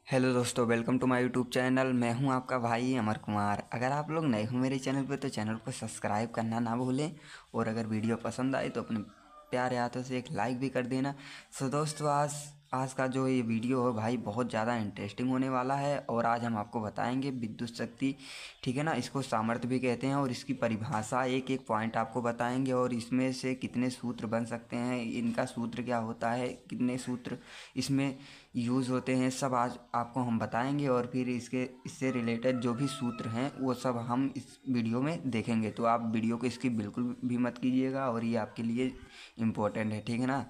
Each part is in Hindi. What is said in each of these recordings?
हेलो दोस्तों, welcome to my YouTube channel. मैं हूं आपका भाई अमर कुमार। अगर आप लोग नए हो मेरे चैनल पे तो चैनल को सब्सक्राइब करना ना भूलें और अगर वीडियो पसंद आए तो अपने प्यारे हाथों से एक लाइक भी कर देना। सो दोस्तों, आज का जो ये वीडियो है भाई बहुत ज़्यादा इंटरेस्टिंग होने वाला है और आज हम आपको बताएंगे विद्युत शक्ति, ठीक है ना। इसको सामर्थ्य भी कहते हैं और इसकी परिभाषा एक एक पॉइंट आपको बताएंगे और इसमें से कितने सूत्र बन सकते हैं, इनका सूत्र क्या होता है, कितने सूत्र इसमें यूज़ होते हैं, सब आज आपको हम बताएंगे। और फिर इससे रिलेटेड जो भी सूत्र हैं वो सब हम इस वीडियो में देखेंगे। तो आप वीडियो को इसकी बिल्कुल भी मत कीजिएगा और ये आपके लिए इम्पोर्टेंट है, ठीक है ना।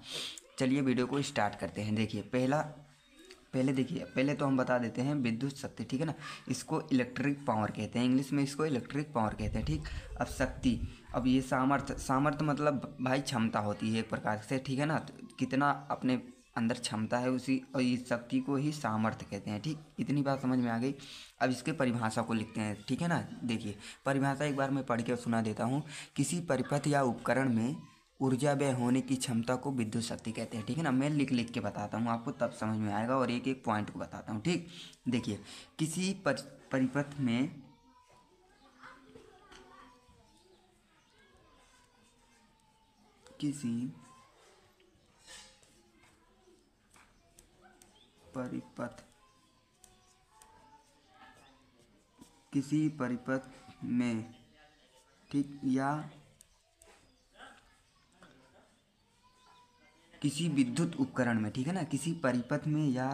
चलिए वीडियो को स्टार्ट करते हैं। देखिए पहले तो हम बता देते हैं विद्युत शक्ति, ठीक है ना। इसको इलेक्ट्रिक पावर कहते हैं, इंग्लिश में इसको इलेक्ट्रिक पावर कहते हैं, ठीक। अब शक्ति, अब ये सामर्थ्य मतलब भाई क्षमता होती है एक प्रकार से, ठीक है ना। तो कितना अपने अंदर क्षमता है उसी, और इस शक्ति को ही सामर्थ्य कहते हैं, ठीक। इतनी बात समझ में आ गई। अब इसके परिभाषा को लिखते हैं, ठीक है ना। देखिए परिभाषा एक बार मैं पढ़ के सुना देता हूँ। किसी परिपथ या उपकरण में ऊर्जा व्यय होने की क्षमता को विद्युत शक्ति कहते हैं, ठीक है ना। मैं लिख लिख के बताता हूँ आपको, तब समझ में आएगा और एक एक पॉइंट को बताता हूँ, ठीक। देखिए किसी परिपथ में किसी परिपथ किसी परिपथ में, ठीक, या किसी विद्युत उपकरण में, ठीक है ना, किसी परिपथ में या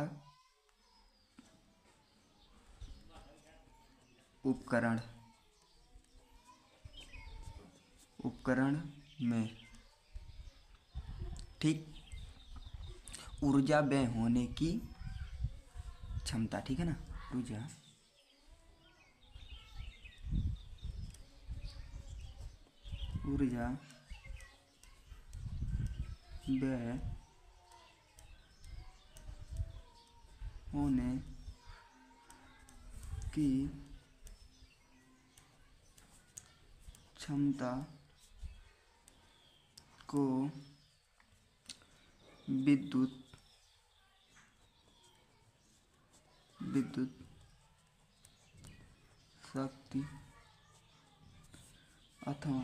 उपकरण उपकरण में, ठीक, ऊर्जा व्यय होने की क्षमता, ठीक है ना। ऊर्जा व्यय होने की क्षमता को विद्युत शक्ति अथवा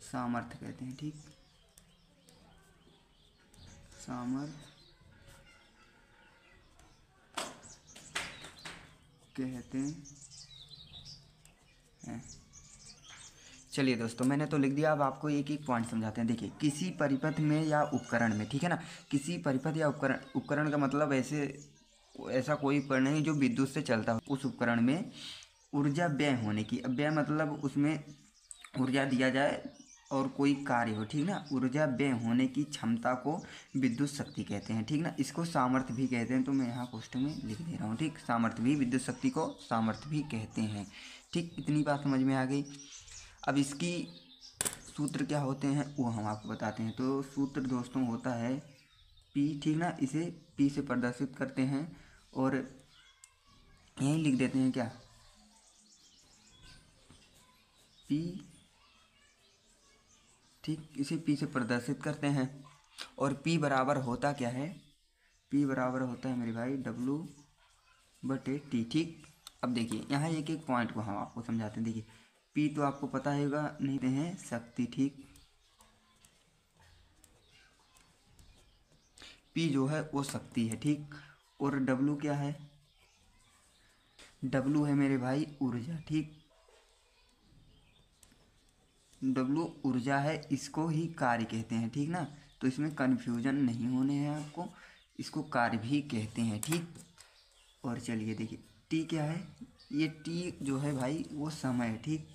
सामर्थ्य कहते हैं, ठीक। सामर्थ्य कहते हैं। चलिए दोस्तों, मैंने तो लिख दिया, अब आपको एक एक पॉइंट समझाते हैं। देखिए किसी परिपथ में या उपकरण में, ठीक है ना। किसी परिपथ या उपकरण का मतलब ऐसा कोई उपकरण नहीं जो विद्युत से चलता हो। उस उपकरण में ऊर्जा व्यय होने की, अब व्यय मतलब उसमें ऊर्जा दिया जाए और कोई कार्य हो, ठीक ना। ऊर्जा व्यय होने की क्षमता को विद्युत शक्ति कहते हैं, ठीक ना। इसको सामर्थ्य भी कहते हैं, तो मैं यहाँ पोस्ट में लिख दे रहा हूँ, ठीक। सामर्थ्य भी, विद्युत शक्ति को सामर्थ्य भी कहते हैं, ठीक। इतनी बात समझ में आ गई। अब इसकी सूत्र क्या होते हैं वो हम आपको बताते हैं। तो सूत्र दोस्तों होता है पी, ठीक ना। इसे पी से प्रदर्शित करते हैं और यहीं लिख देते हैं क्या, पी, ठीक। इसे पी से प्रदर्शित करते हैं और पी बराबर होता क्या है, पी बराबर होता है मेरे भाई डब्लू बटे टी, ठीक। अब देखिए यहाँ एक एक पॉइंट को हम आपको समझाते हैं। देखिए पी तो आपको पता होगा, नहीं तो है शक्ति, ठीक। पी जो है वो शक्ति है, ठीक। और डब्लू क्या है, डब्लू है मेरे भाई ऊर्जा, ठीक। डब्लू ऊर्जा है, इसको ही कार्य कहते हैं, ठीक ना। तो इसमें कन्फ्यूजन नहीं होने हैं आपको, इसको कार्य भी कहते हैं, ठीक। और चलिए देखिए टी क्या है, ये टी जो है भाई वो समय है, ठीक।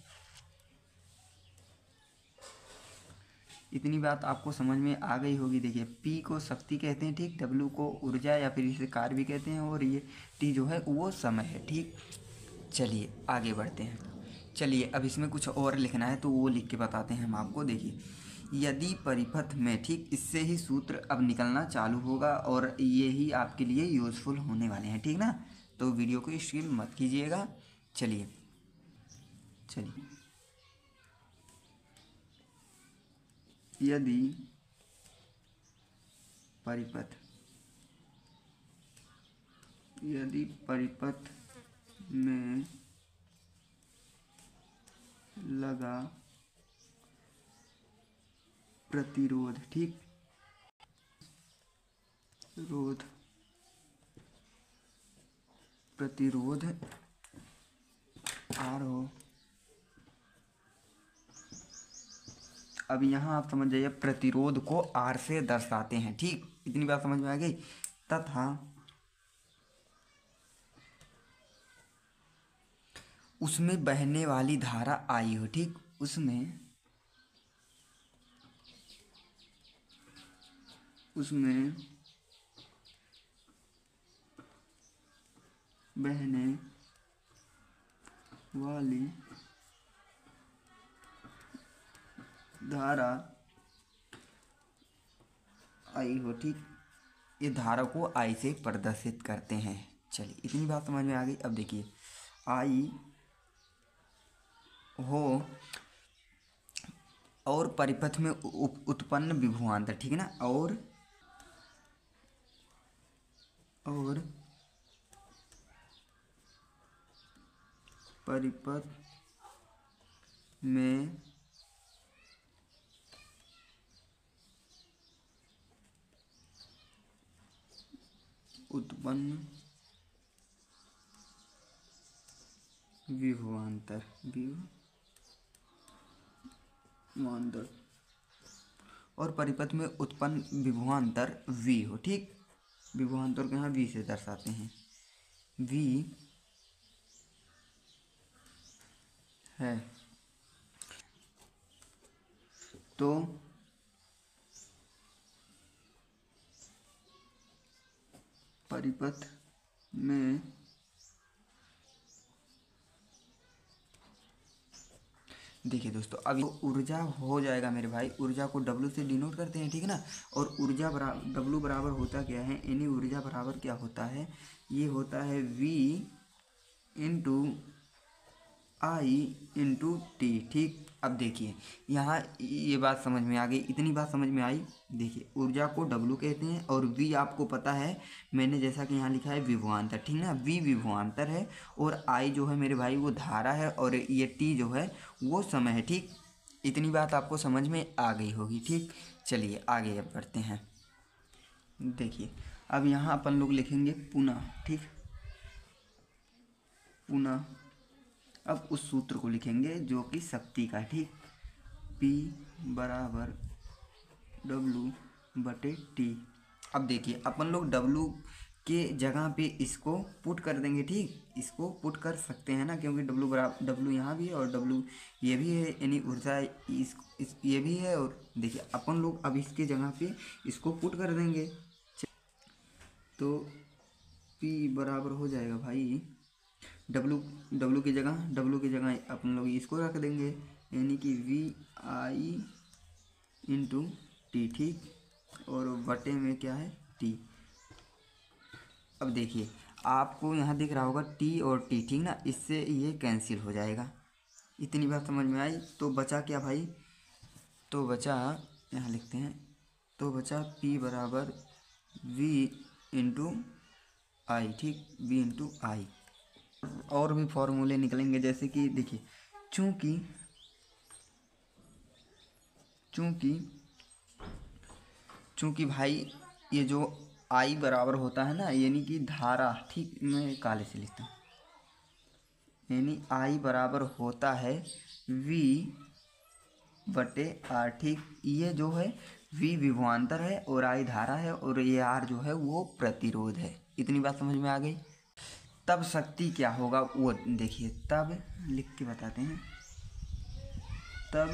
इतनी बात आपको समझ में आ गई होगी। देखिए पी को शक्ति कहते हैं, ठीक। डब्लू को ऊर्जा या फिर इसे कार्य भी कहते हैं और ये टी जो है वो समय है, ठीक। चलिए आगे बढ़ते हैं। चलिए अब इसमें कुछ और लिखना है तो वो लिख के बताते हैं हम आपको। देखिए यदि परिपथ में, ठीक, इससे ही सूत्र अब निकलना चालू होगा और ये ही आपके लिए यूज़फुल होने वाले हैं, ठीक ना। तो वीडियो को स्किप मत कीजिएगा। चलिए चलिए यदि परिपथ, यदि परिपथ में लगा प्रतिरोध, ठीक, प्रतिरोध R हो। अब यहाँ आप समझ जाइए, प्रतिरोध को R से दर्शाते हैं, ठीक, इतनी बात समझ में आ गई। तथा उसमें बहने वाली धारा I हो, ठीक, उसमें बहने वाली धारा I हो, ठीक, ये धारा को I से प्रदर्शित करते हैं। चलिए, इतनी बात समझ में आ गई। अब देखिए, I हो और परिपथ में उत्पन्न विभवांतर, ठीक है ना, और परिपथ में उत्पन्न विभवांतर और परिपथ में उत्पन्न विभवांतर V हो, ठीक, विभवांतर को यहाँ V से दर्शाते हैं। V है तो परिपथ में देखिए दोस्तों, अब ऊर्जा हो जाएगा मेरे भाई, ऊर्जा को W से डिनोट करते हैं, ठीक है ना, और ऊर्जा W बराबर होता क्या है, यानी ऊर्जा बराबर क्या होता है, ये होता है V into I into T, ठीक। अब देखिए, यहाँ ये बात समझ में आ गई, इतनी बात समझ में आई। देखिए, ऊर्जा को W कहते हैं और V आपको पता है, मैंने जैसा कि यहाँ लिखा है विभवांतर, ठीक ना, V विभवांतर है और I जो है मेरे भाई वो धारा है और ये T जो है वो समय है, ठीक। इतनी बात आपको समझ में आ गई होगी, ठीक। चलिए आगे अब बढ़ते हैं। देखिए, अब यहाँ अपन लोग लिखेंगे पुनः, ठीक, पुनः। अब उस सूत्र को लिखेंगे जो कि शक्ति का, ठीक, P बराबर W/T। अब देखिए, अपन लोग W के जगह पे इसको पुट कर देंगे, ठीक, इसको पुट कर सकते हैं ना, क्योंकि W यहाँ भी है और W ये भी है, यानी ऊर्जा ये भी है। और देखिए, अपन लोग अब इसके जगह पे इसको पुट कर देंगे, तो P बराबर हो जाएगा भाई W की जगह अपन लोग इसको रख देंगे, यानी कि VI इंटू T, ठीक, और बटे में क्या है T। अब देखिए, आपको यहाँ दिख रहा होगा T और T, ठीक ना, इससे ये कैंसिल हो जाएगा। इतनी बात समझ में आई। तो बचा क्या भाई, तो बचा, यहाँ लिखते हैं, तो बचा P बराबर V इंटू I, ठीक, V इंटू I। और भी फॉर्मूले निकलेंगे, जैसे कि देखिए, चूंकि भाई ये जो I बराबर होता है ना, यानी कि धारा, ठीक, मैं काले से लिखता हूँ, यानी I बराबर होता है V/R, ठीक। ये जो है V विभवांतर है और I धारा है और ये R जो है वो प्रतिरोध है। इतनी बात समझ में आ गई। तब शक्ति क्या होगा वो देखिए, तब लिख के बताते हैं, तब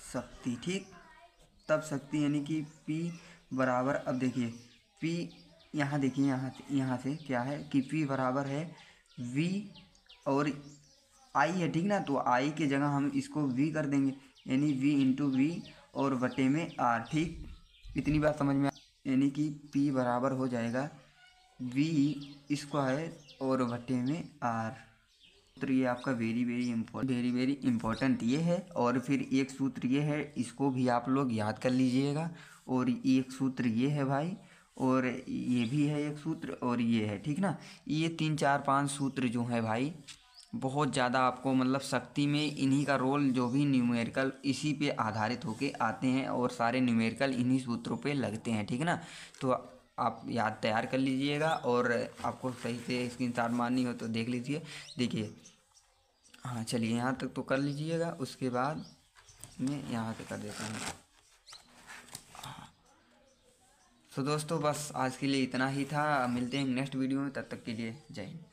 शक्ति, ठीक, तब शक्ति यानी कि P बराबर, अब देखिए P यहाँ देखिए, यहाँ से क्या है कि P बराबर है V और I है, ठीक ना, तो I की जगह हम इसको V कर देंगे, यानी V इंटू V और बटे में R, ठीक। इतनी बात समझ में, यानी कि P बराबर हो जाएगा V स्क्वायर और बटे में R। सूत्र ये आपका वेरी इंपॉर्टेंट ये है। और फिर एक सूत्र ये है, इसको भी आप लोग याद कर लीजिएगा और एक सूत्र ये है भाई, और ये भी है एक सूत्र, और ये है, ठीक ना। ये 3 4 5 सूत्र जो है भाई बहुत ज़्यादा आपको मतलब शक्ति में इन्हीं का रोल, जो भी न्यूमेरिकल इसी पे आधारित होके आते हैं और सारे न्यूमेरिकल इन्हीं सूत्रों पे लगते हैं, ठीक है ना। तो आप याद तैयार कर लीजिएगा, और आपको सही से स्क्रीनशॉट मारनी हो तो देख लीजिए। देखिए हाँ चलिए, यहाँ तक तो कर लीजिएगा, उसके बाद मैं यहाँ से कर देता हूँ। तो दोस्तों बस आज के लिए इतना ही था, मिलते हैं नेक्स्ट वीडियो में, तब तक के लिए जय हिंद।